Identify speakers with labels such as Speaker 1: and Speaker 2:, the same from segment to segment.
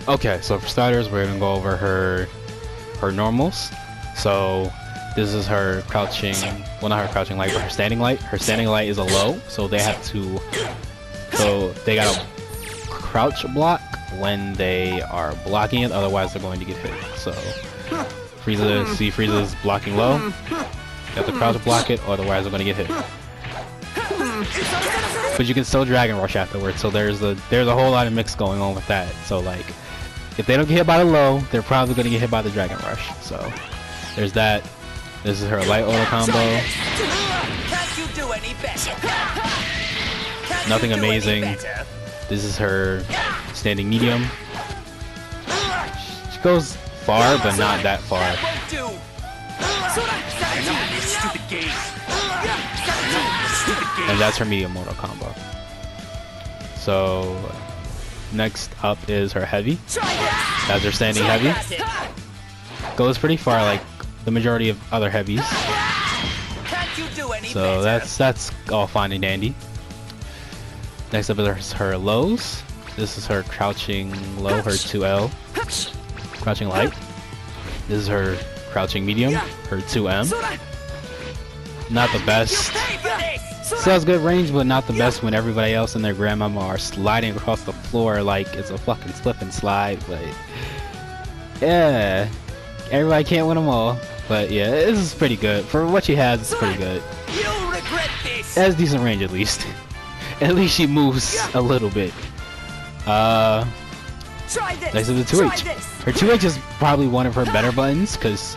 Speaker 1: Okay, so for starters, we're gonna go over her normals. So this is her crouching, well not her crouching light, but her standing light. Her standing light is a low, so they have to, so they gotta crouch block when they are blocking it, otherwise they're going to get hit. So Frieza, see Frieza's blocking low, you have to crouch block it, otherwise they're going to get hit. But you can still Dragon Rush afterwards, so there's a whole lot of mix going on with that. So like, if they don't get hit by the low, they're probably going to get hit by the Dragon Rush. So there's that. This is her light auto combo. Nothing amazing. This is her standing medium. She goes far, but not that far. And that's her medium auto combo. So next up is her heavy. That's her standing heavy. Goes pretty far, like the majority of other heavies. So that's all fine and dandy. Next up is her lows. This is her crouching low, her 2L. Crouching light. This is her crouching medium, her 2M. Not the best. Still has good range, but not the best when everybody else and their grandmama are sliding across the floor like it's a fucking slip and slide. But yeah, everybody can't win them all. But yeah, this is pretty good. For what she has, it's pretty good. It has decent range at least. At least she moves a little bit. Next is the 2H. Her 2H is probably one of her better buttons because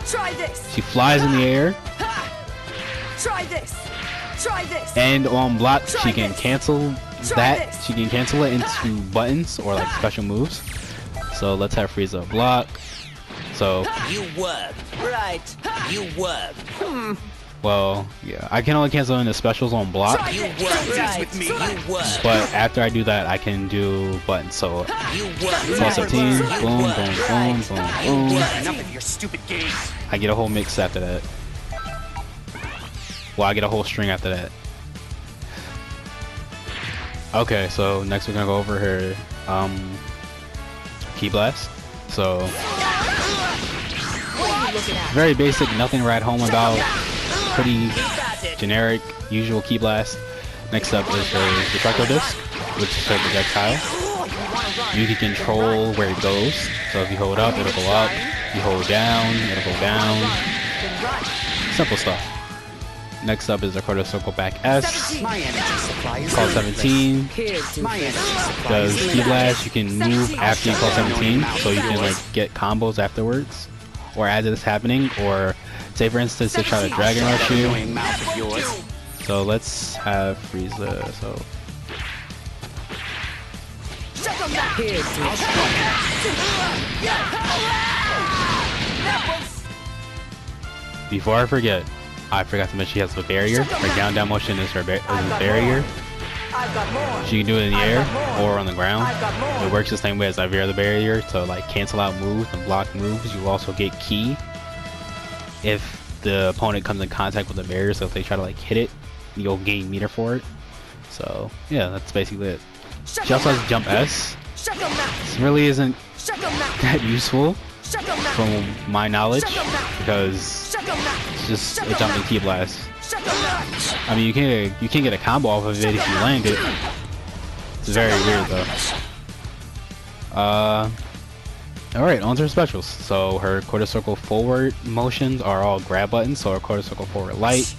Speaker 1: she flies in the air. And on block, she can cancel that. She can cancel it into buttons or like special moves. So let's have Frieza block. So
Speaker 2: you work, right? You work.
Speaker 1: Well, yeah, I can only cancel into specials on block.
Speaker 2: You work, right? With me. You work.
Speaker 1: But after I do that, I can do buttons. So plus 15, boom, boom, boom, boom, boom.
Speaker 2: Enough of your stupid games.
Speaker 1: I get a whole mix after that. Well, I get a whole string after that. Okay, so next we're gonna go over her Ki Blast. So very basic, nothing to write home about. Pretty generic, usual Ki Blast. Next up is her Destructo Disc, which is her projectile. You can control where it goes. So if you hold up, it'll go up. You hold down, it'll go down. Simple stuff. Next up is the Quarter Circle Back S. Call 17. Does Ki Blast, you can move after you call 17, so you can like get combos afterwards, or as it's happening, or say for instance they try to Dragon Rush you. So let's have Frieza. So before I forget, I forgot to mention she has a barrier. Her down motion is her barrier. She can do it in the air or on the ground. It works the same way as every other barrier to like cancel out moves and block moves. You also get ki if the opponent comes in contact with the barrier. So if they try to like hit it, you'll gain meter for it. So yeah, that's basically it. She also has Jump S. This really isn't that useful from my knowledge because it's just a jumping Ki Blast. I mean, you can get a combo off of it if you land it. It's very weird though. Alright, on to her specials. So her Quarter Circle forward motions are all grab buttons. So her Quarter Circle forward light,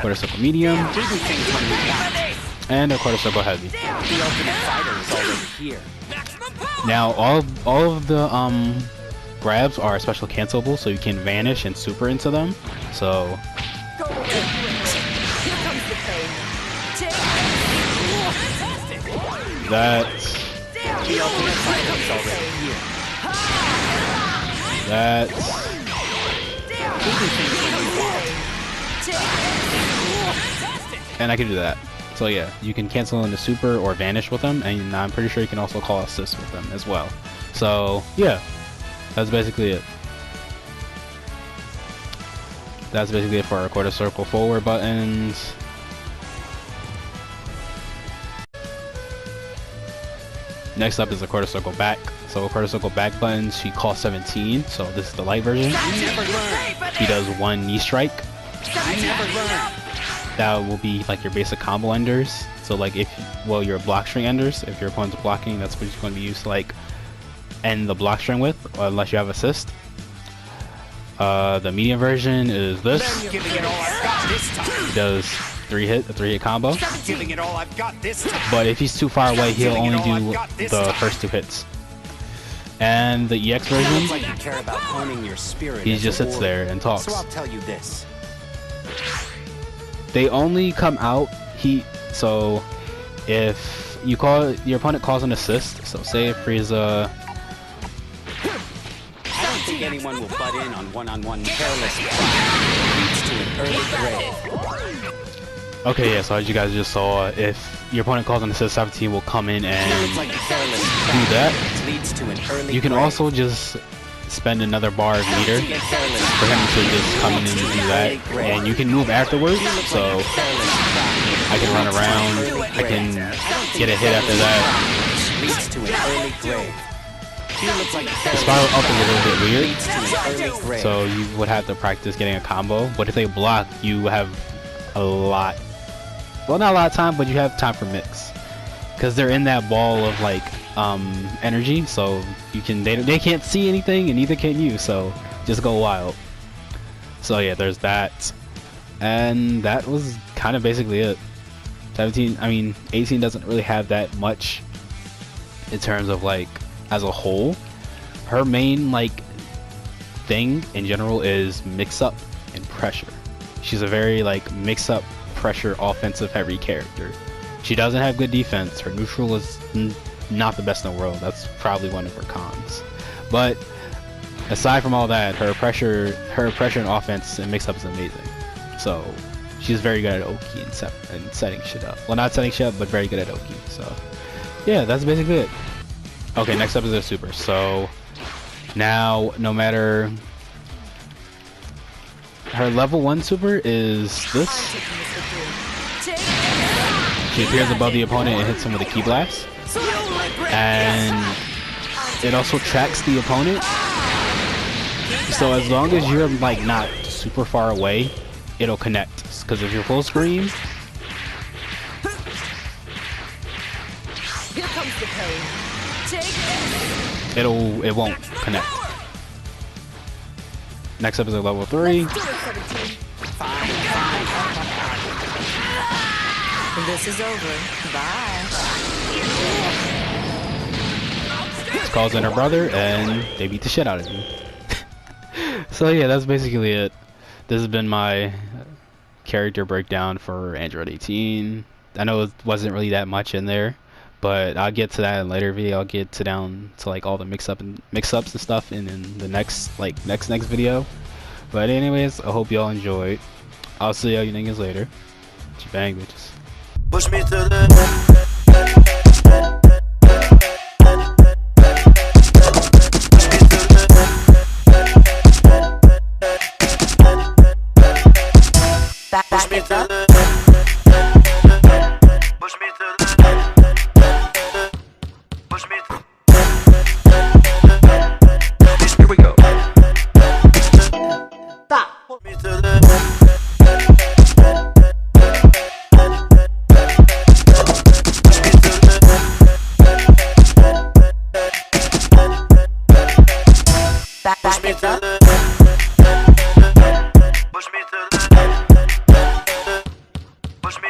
Speaker 1: Quarter Circle medium, and a Quarter Circle heavy. Now all of the grabs are special cancelable, so you can vanish and super into them. So that's and I can do that. So yeah, you can cancel into super or vanish with them, and I'm pretty sure you can also call assist with them as well. So yeah, that's basically it. That's basically it for our Quarter Circle forward buttons. Next up is the quarter circle back. So quarter circle back buttons, she costs 17. So this is the light version. He does 1 knee strike. That will be like your basic combo enders. So like if, well, your block string enders. If your opponent's blocking, that's what you're going to be used to like end the block string with, unless you have assist. The medium version is this. He does 3-hit combo. But if he's too far away, he'll only do the first 2 hits. And the EX version, he just sits there and talks.
Speaker 2: So I'll tell you this.
Speaker 1: They only come out so if you call your opponent calls an assist, so say if Frieza,
Speaker 2: I don't think anyone will butt in on one-on-one careless leads to an early grave.
Speaker 1: okay, yeah, so as you guys just saw, if your opponent calls an assist, 17 will come in and do that. You can also just spend another bar of meter for him to just come in and do that, and you can move afterwards, so I can run around, I can get a hit after that. The spiral up is a little bit weird, so you would have to practice getting a combo, but if they block, you have a lot, well, not a lot of time, but you have time for mix, because they're in that ball of like energy, so you can, they can't see anything and neither can you, so just go wild. So yeah, there's that, and that was kind of basically it. 18 doesn't really have that much in terms of like as a whole. Her main like thing in general is mix up and pressure. She's a very like mix up, pressure, offensive heavy character. She doesn't have good defense. Her neutral is not the best in the world. That's probably one of her cons. But aside from all that, her pressure and offense and mix up is amazing. So she's very good at Oki and setting shit up. Well, not setting shit up, but very good at Oki. So yeah, that's basically it. Okay, next up is her super. So now, no matter, her level 1 super is this. She appears above the opponent and hits him with a ki blast. And it also tracks the opponent. So as long as you're like not super far away, it'll connect. Because if you're full screen,
Speaker 3: here comes the pain.
Speaker 1: it won't connect. Next up is a level 3.
Speaker 3: This is over. Bye.
Speaker 1: She calls in her brother and they beat the shit out of him. So yeah, that's basically it. This has been my character breakdown for Android 18. I know it wasn't really that much in there, but I'll get to that in a later video. I'll get down to like all the mix-ups and stuff in the next video. But anyways, I hope y'all enjoyed. I'll see y'all niggas later. Bang, bitches.
Speaker 4: Push me to the push me